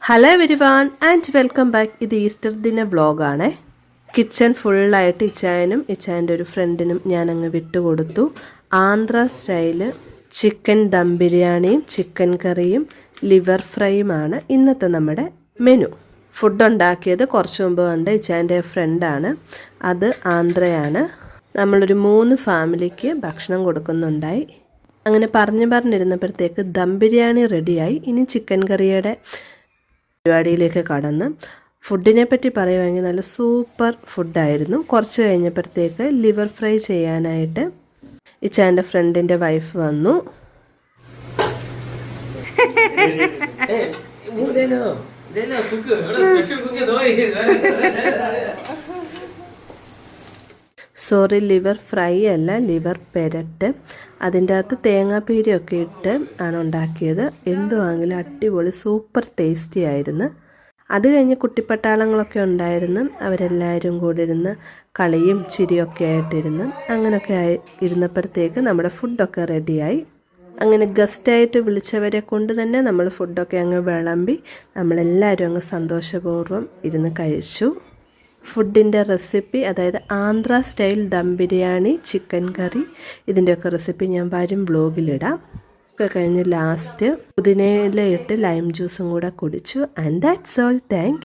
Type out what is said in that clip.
Hello everyone and welcome back. ഇത് Easter ദിന വ്ളോഗാണേ. Kitchen ഫുള്ളായിട്ട് ഇച്ചായനും ഇച്ചായൻ്റെ ഒരു ഫ്രണ്ടിനും ഞാനങ്ങ് വിട്ടുകൊടുത്തു. ആന്ധ്ര സ്റ്റൈല് ചിക്കൻ ദം ബിരിയാണിയും ചിക്കൻ കറിയും ലിവർ ഫ്രൈയുമാണ് ഇന്നത്തെ നമ്മുടെ മെനു. ഫുഡ് ഉണ്ടാക്കിയത് കുറച്ച് മുമ്പ് കണ്ട് ഇച്ചായൻ്റെ ഫ്രണ്ടാണ്. അത് ആന്ധ്രയാണ്. നമ്മളൊരു 3 ഫാമിലിക്ക് ഭക്ഷണം കൊടുക്കുന്നുണ്ടായി. അങ്ങനെ പറഞ്ഞിരുന്നപ്പോഴത്തേക്ക് ദം ബിരിയാണി റെഡിയായി. ഇനി ചിക്കൻ കറിയുടെ പരിപാടിയിലേക്ക് കടന്ന് ഫുഡിനെ പറ്റി പറയുവാണെങ്കിൽ നല്ല സൂപ്പർ ഫുഡായിരുന്നു. കുറച്ച് കഴിഞ്ഞപ്പോഴത്തേക്ക് ലിവർ ഫ്രൈ ചെയ്യാനായിട്ട് ഇച്ചാൻ്റെ ഫ്രണ്ടിൻ്റെ വൈഫ് വന്നു. സോറി, ലിവർ ഫ്രൈ അല്ല, ലിവർ പെരട്ട്. അതിൻ്റെ അകത്ത് തേങ്ങാപ്പീരിയൊക്കെ ഇട്ട് ആണ് ഉണ്ടാക്കിയത്. എന്തുവാണെങ്കിലും അടിപൊളി സൂപ്പർ ടേസ്റ്റി ആയിരുന്നു. അത് കഴിഞ്ഞ് കുട്ടിപ്പട്ടാളങ്ങളൊക്കെ ഉണ്ടായിരുന്നു. അവരെല്ലാവരും കൂടി ഇരുന്ന് കളിയും ചിരിയൊക്കെ ആയിട്ടിരുന്ന് അങ്ങനെയൊക്കെ ഇരുന്നപ്പോഴത്തേക്ക് നമ്മുടെ ഫുഡൊക്കെ റെഡിയായി. അങ്ങനെ ഗസ്റ്റായിട്ട് വിളിച്ചവരെ കൊണ്ട് തന്നെ നമ്മൾ ഫുഡൊക്കെ അങ്ങ് വിളമ്പി നമ്മളെല്ലാവരും അങ്ങ് സന്തോഷപൂർവ്വം ഇരുന്ന് കഴിച്ചു. ഫുഡിൻ്റെ റെസിപ്പി, അതായത് ആന്ധ്ര സ്റ്റൈൽ ദം ബിരിയാണി, ചിക്കൻ കറി, ഇതിൻ്റെയൊക്കെ റെസിപ്പി ഞാൻ വരും വ്ലോഗിലിടാം. ഒക്കെ കഴിഞ്ഞ് ലാസ്റ്റ് പുതിനയില ഇട്ട് ലൈം ജ്യൂസും കൂടെ കുടിച്ചു. And that's all. താങ്ക്